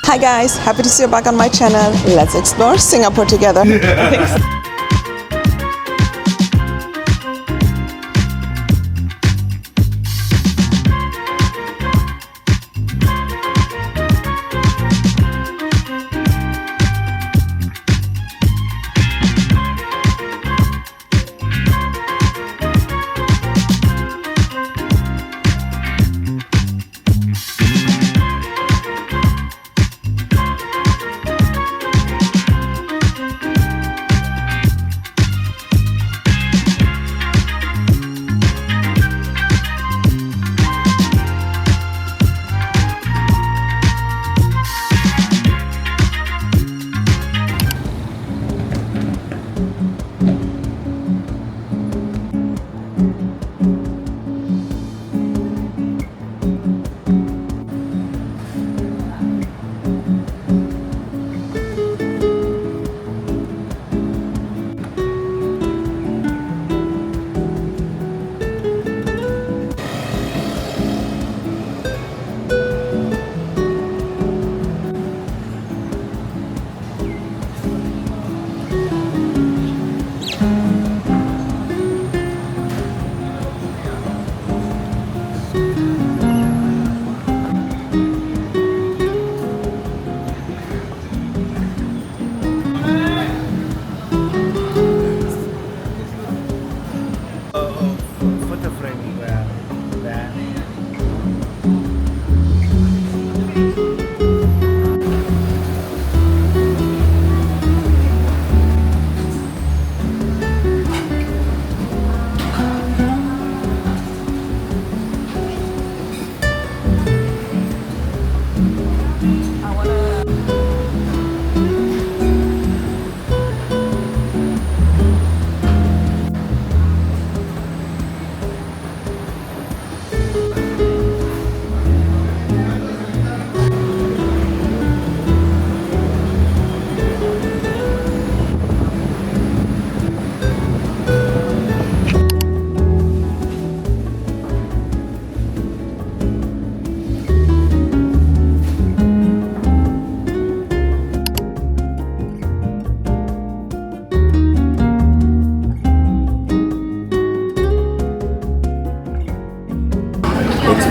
Hi guys, happy to see you back on my channel. Let's explore Singapore together. Thanks.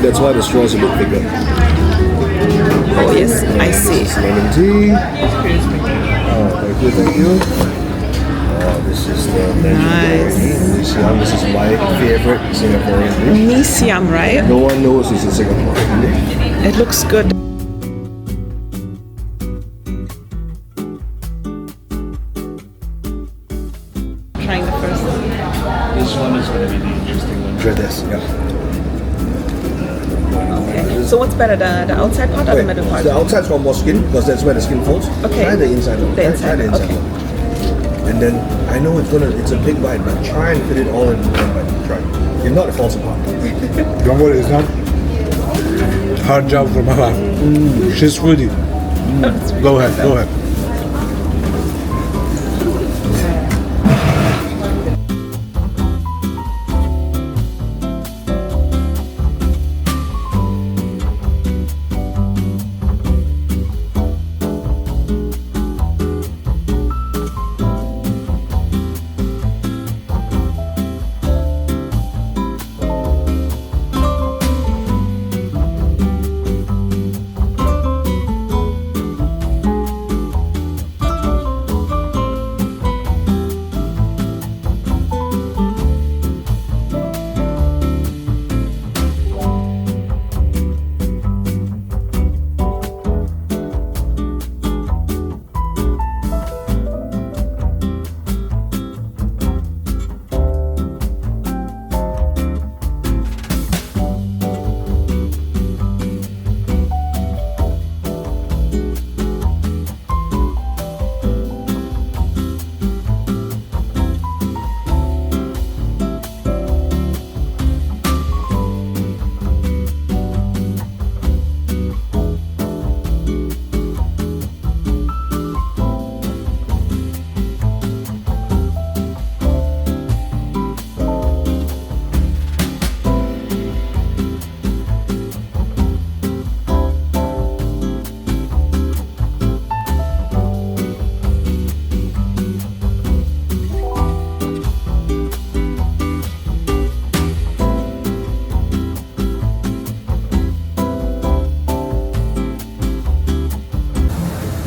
That's why the straw is a bit bigger. Oh yes, I see. This is lemon tea. Oh, thank you. Oh, this is the legendary mee siam. This is my favorite Singaporean dish. Mee siam, right? No one knows it's a Singaporean dish. It looks good. Trying the first one. This one is going to be the interesting one. Try this, yeah. Okay. So what's better, the outside part or the middle part? The outside's got more skin because that's where the skin folds. Okay. Try the inside one. The inside, Try the inside okay. one. And then I know it's a big bite, but try and fit it all in one bite. Try. If not, it falls apart. Don't worry, it's not hard job for Mama. She's foodie. Go ahead.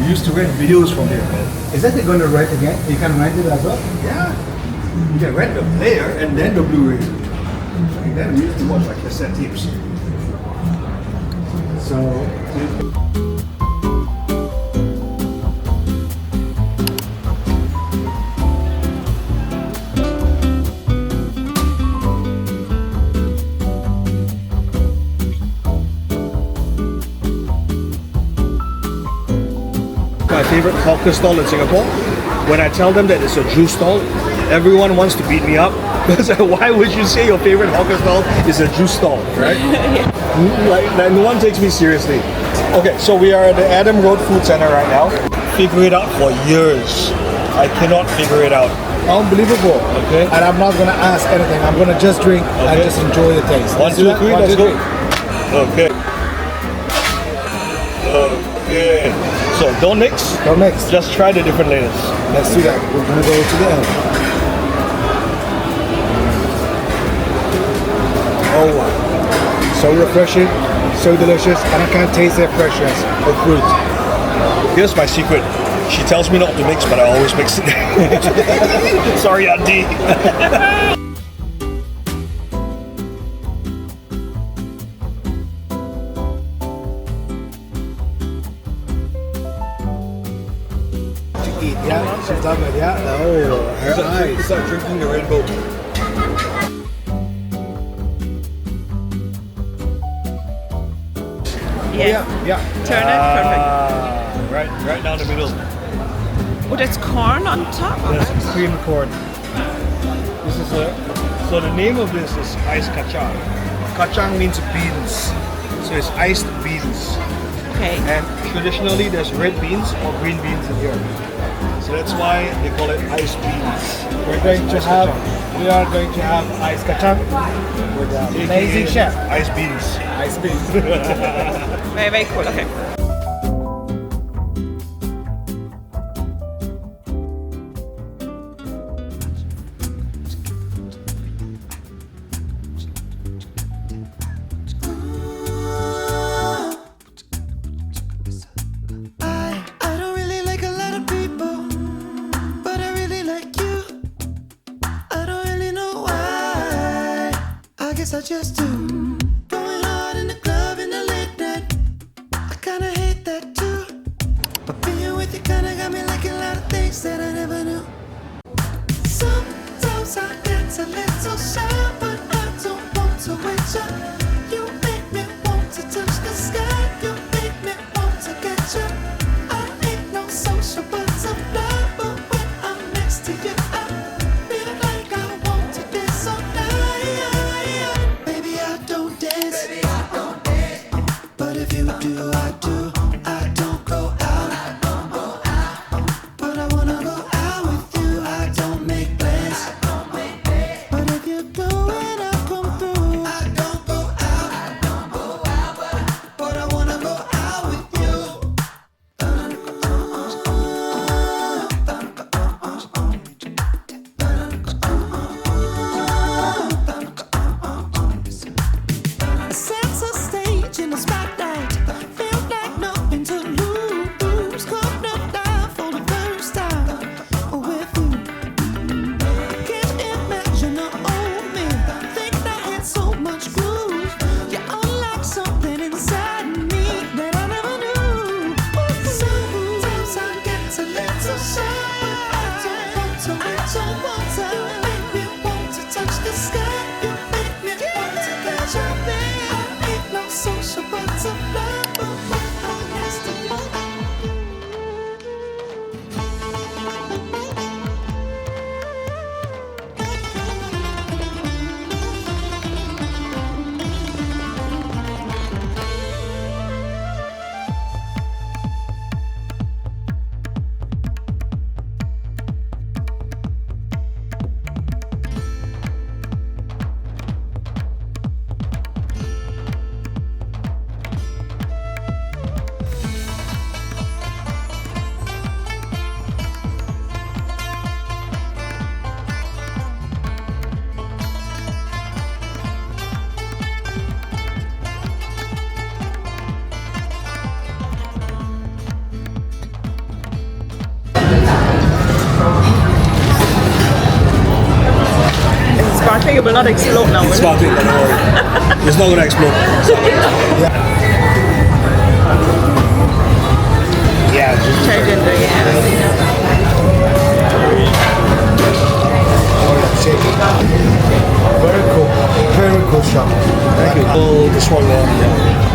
used to rent videos from here. Is that they're going to rent again? You can rent it as well? Yeah. You can rent the player and then the Blu-ray. And then we used to watch like cassette tapes. So, My favorite hawker stall in Singapore. When I tell them that it's a juice stall, everyone wants to beat me up. Because why would you say your favorite hawker stall is a juice stall, right? like no one takes me seriously. Okay, so we are at the Adam Road Food Center right now. Figure it out for years. I cannot figure it out. unbelievable. Okay. And I'm not going to ask anything. I'm going to just drink and just enjoy the taste. One, Let's two, do that. three, One, let's two, go. three. Okay. Okay. So don't mix. Don't mix. Just try the different layers. Let's do that. We're going to go to the end. Oh wow. So refreshing, so delicious, and I can't taste the freshness of fruit. Here's my secret. She tells me not to mix, but I always mix it. Sorry, Auntie. To eat, yeah? She's done with, yeah? Oh, her eyes. It's like drinking the rainbow. Yeah. Yeah. Turn it. Right down the middle. Perfect. Oh, that's corn on top of That's it. cream corn. This is so the name of this is iced kacang. Kacang means beans, so it's iced beans. Okay. And traditionally, there's red beans or green beans in here. So that's why they call it iced beans. We are going to have ice kacang with an amazing chef. Iced beans. Ice beans. Very, very cool. Okay. I don't really like a lot of people, but I really like you. I don't really know why. I guess I just do. Going hard in the club in the late night. I kinda hate that too. But being with you kinda got me liking a lot of things that I never knew. Sometimes I get a little shy, but I don't want to wait you. You make me want to touch the sky. You make me want to get you. I ain't no social butterfly, but when I'm next to you, I feel like I want to dance all night. Baby, I don't dance. But if you do, I do. I don't go out. But I wanna go out with you. I don't make plans. But if you do, think it will not explode now. It's will it? sparkling, but don't worry. It's not gonna explode. Yeah. Chai ginger, yeah. Very cool. Very cool shop. Thank you. Oh, this one, yeah.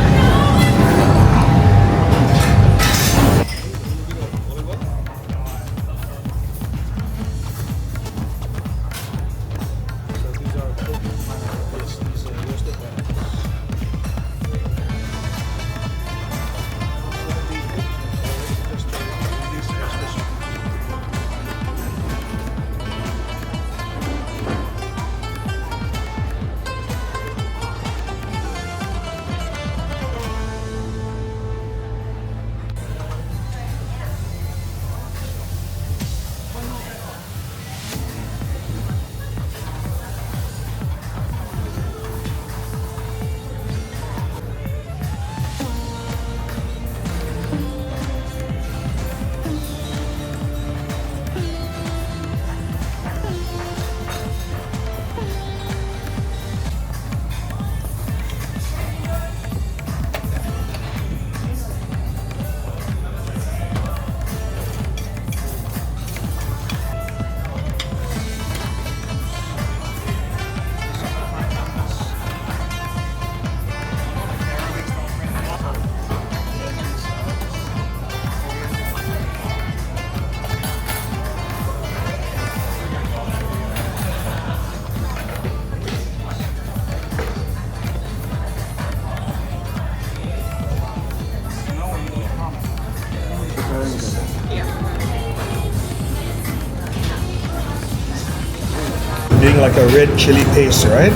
Doing like a red chili paste, right?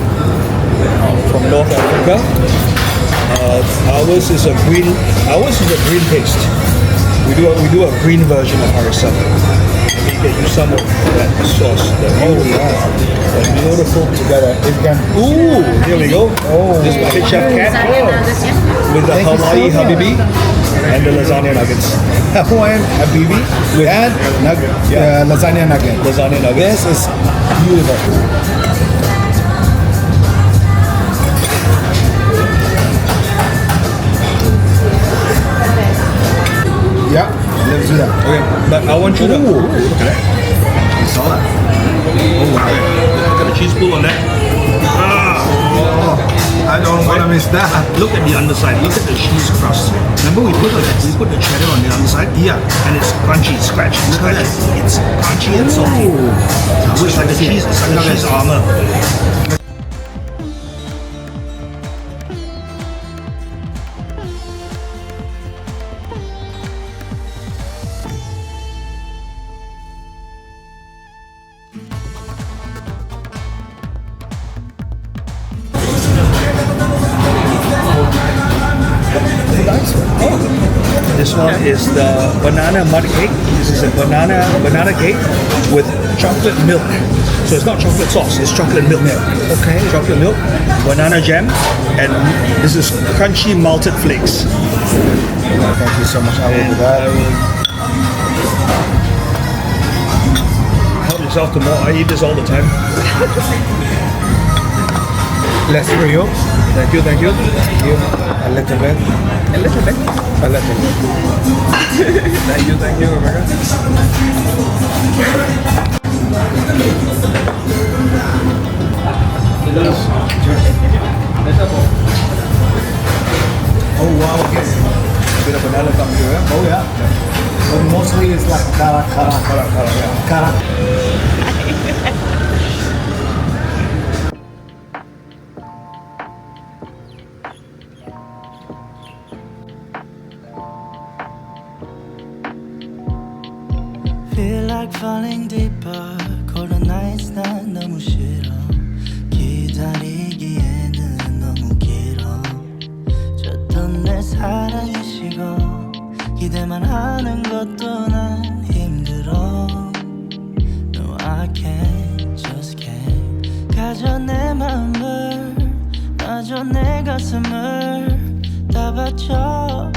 From North Africa. Ours is a green paste. We do a green version of harissa. Maybe you can use some of that sauce. And we know the food together. It can. Ooh, here we go. This is my chef cat with the Hawaii habibi and the lasagna nuggets. Hawaiian habibi and lasagna nugget. Lasagna nuggets. This is beautiful. Yeah, let's do that. Okay, but I want you to. Ooh, look at that. You saw that? Oh wow. Look at the cheese pool on that. I don't want to miss that. Look at the underside. Look at the cheese crust. Remember we put the cheddar on the underside? Yeah. And it's crunchy, scratch. It's crunchy and salty. So it's like a cheese. It's like a cheese armor. This one is the banana mud cake. This is a banana cake with chocolate milk. So it's not chocolate sauce, it's chocolate milk. Okay. Chocolate milk, banana jam, and this is crunchy malted flakes. Thank you so much. I will do that. Help yourself to more. I eat this all the time. Less for you. Thank you, thank you. A little bit. A little bit. A little bit. Thank you, Rebecca. Oh wow, okay. A bit of banana come here, eh? Oh yeah. But mostly it's like kara. Feel like falling deeper. Colder nights 난 너무 싫어. 기다리기에는 너무 길어. 줬던 내 사랑이 식어. 기대만 하는 것도 난 힘들어. No, I can't, just can't. 가져 내 맘을, 놔줘 내 가슴을 다 바쳐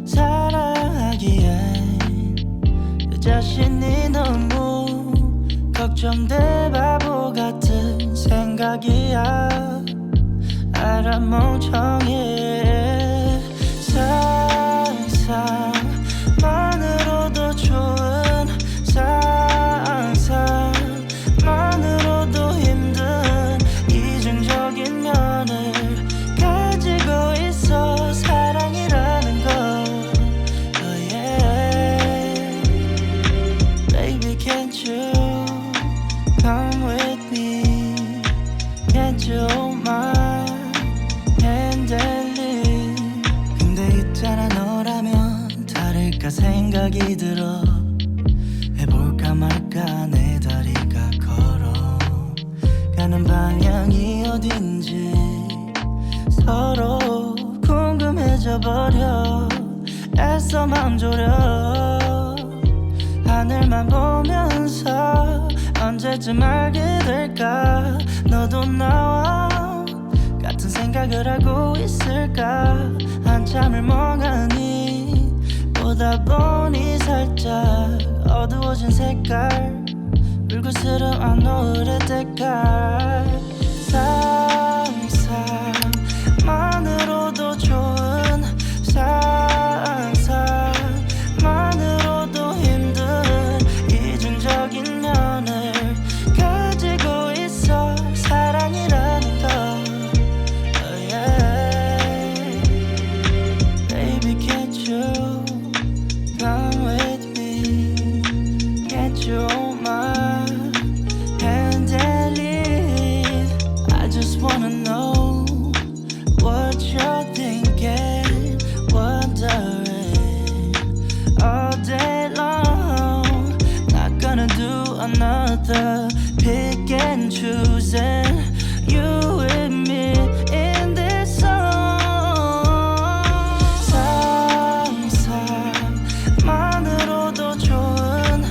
사랑하기엔 내 자신이 너무 걱정돼 바보 같은 생각 생각이야 알아 멍청해 상상만으로도 좋은 상상만으로도 힘든 이중적인 면을 가지고 있어 사랑이라는 거 oh yeah. Baby can't you come with me can't you hold my hand and lead 근데 있잖아 너라면 다를까 생각이 들어 해볼까 말까 내 다리가 걸어가는 방향이 어딘지 서로 궁금해져 버려 애써 맘 졸여 하늘만 보면서 언제쯤 알게 될까 너도 나와 같은 생각을 하고 있을까 한참을 멍하니 보다 보니 살짝 어두워진 색깔 불그스름한 노을의 때깔 상상만으로도 좋은 상상만으로도 힘든 이중적인 면을 가지고 있어 사랑이라는 거 oh yeah. Baby can't you come with me can't you hold my hand and lead I just wanna know what you're thinking wondering all day long not gonna do another pick and choosing you with me in this song 상상만으로도 좋은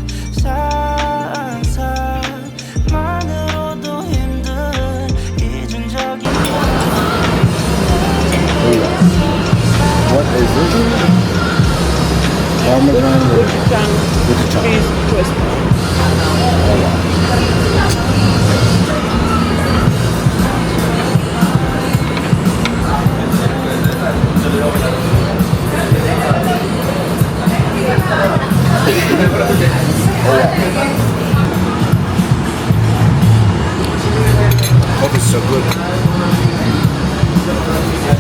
상상만으로도 힘든 이중적인 What is this? Parmesan with Cheese twist. Oh, it's so good.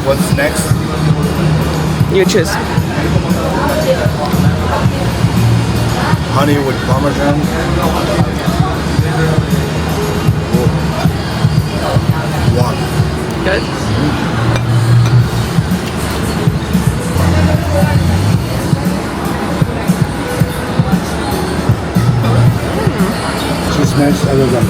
What's next? You choose. Honey with Parmesan. One. Good. Cheese next, other than.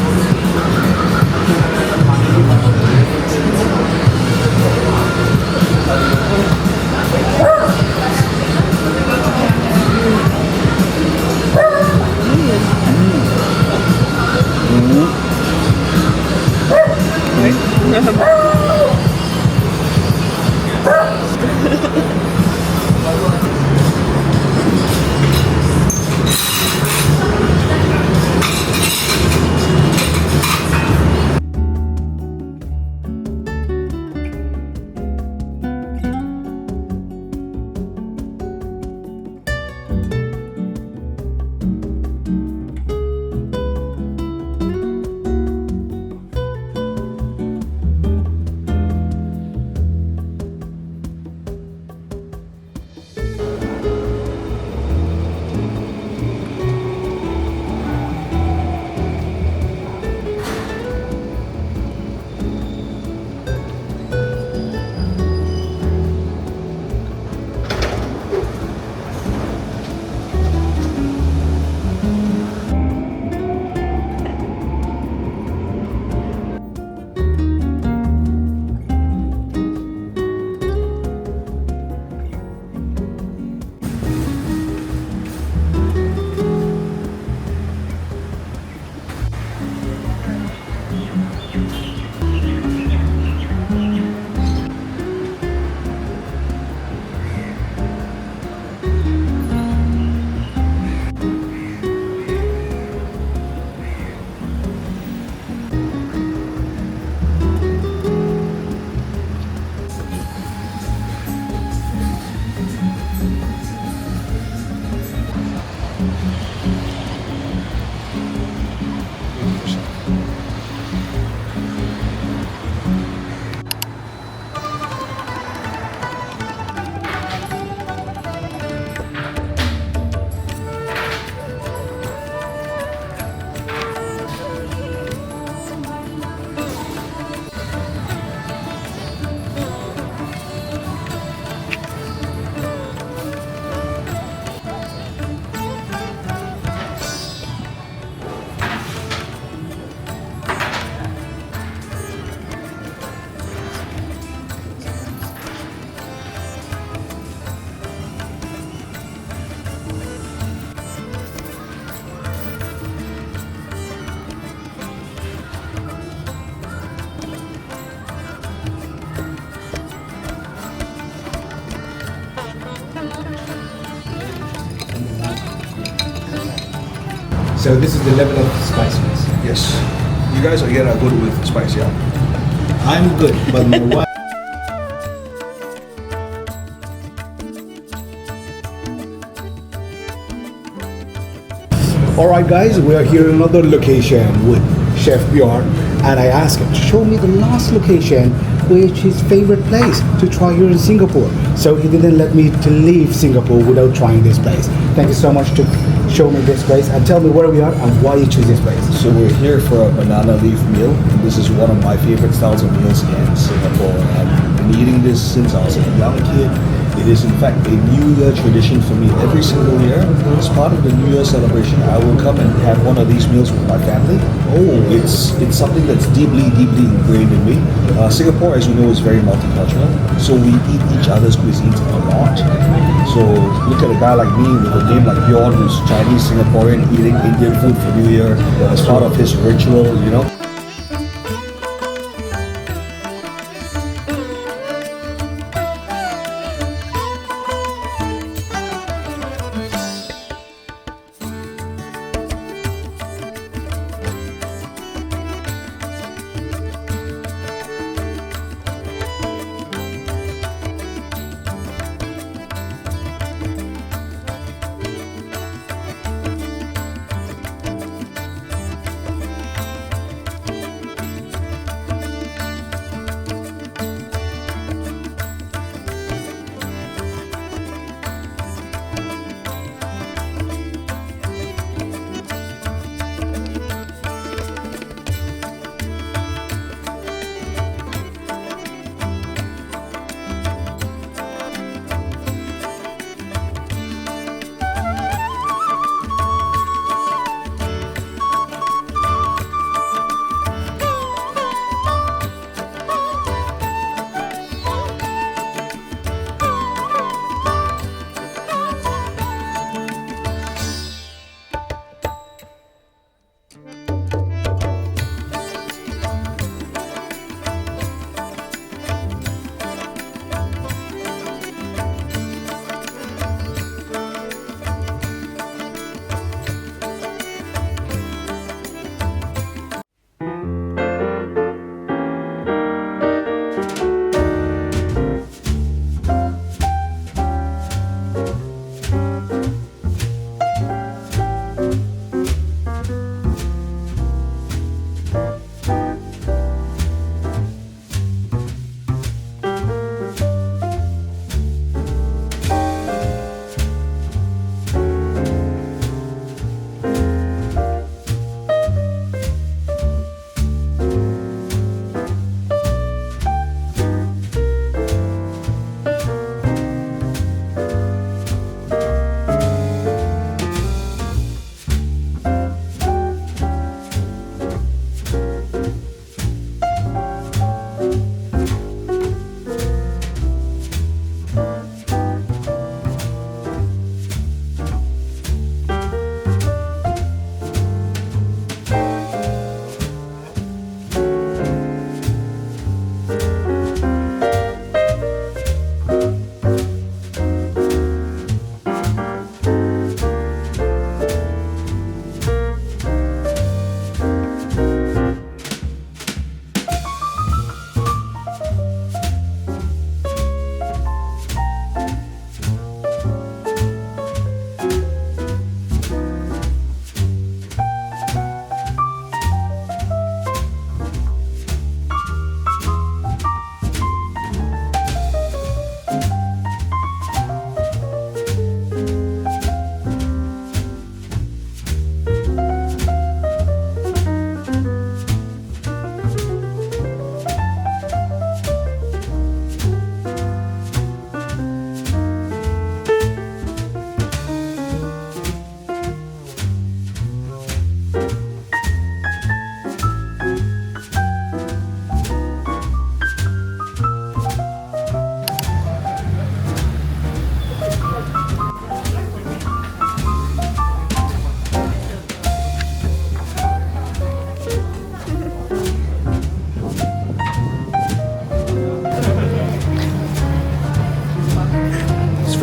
So this is the level of spiciness. Yes. You guys again are good with spice, yeah? I'm good, but my wife. Alright guys, we are here in another location with Chef Bjorn, and I asked him to show me the last location which his favorite place to try here in Singapore. So he didn't let me to leave Singapore without trying this place. Thank you so much to show me this place and tell me where we are and why you choose this place. So we're here for a banana leaf meal. This is one of my favorite styles of meals in Singapore. I've been eating this since I was a young kid. It is in fact a New Year tradition for me every single year. As part of the New Year celebration, I will come and have one of these meals with my family. It's something that's deeply ingrained in me. Singapore, as you know, is very multicultural, so we eat each other's cuisines a lot. So look at a guy like me with a name like Bjorn, who's Chinese Singaporean, eating Indian food for New Year as part of his ritual, you know.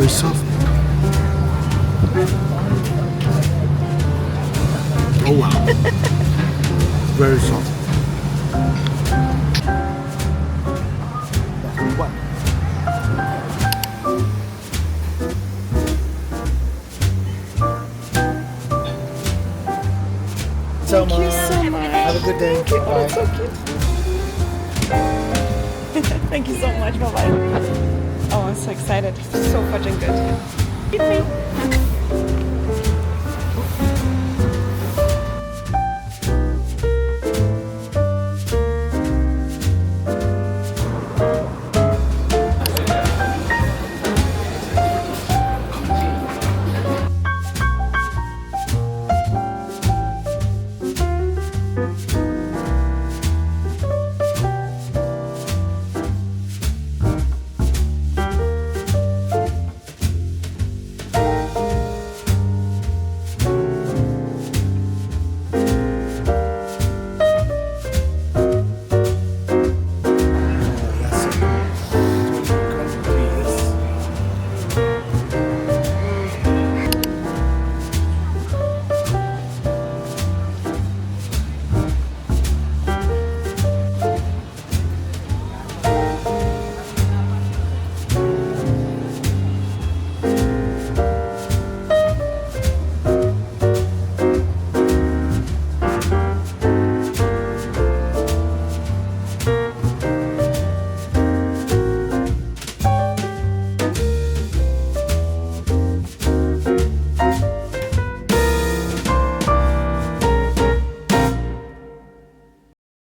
very soft. Very soft. Thank you so much. Have a good day. Oh, it's so cute. Thank you so much. Bye bye. Oh, I'm so excited. So fudging good. Eat me.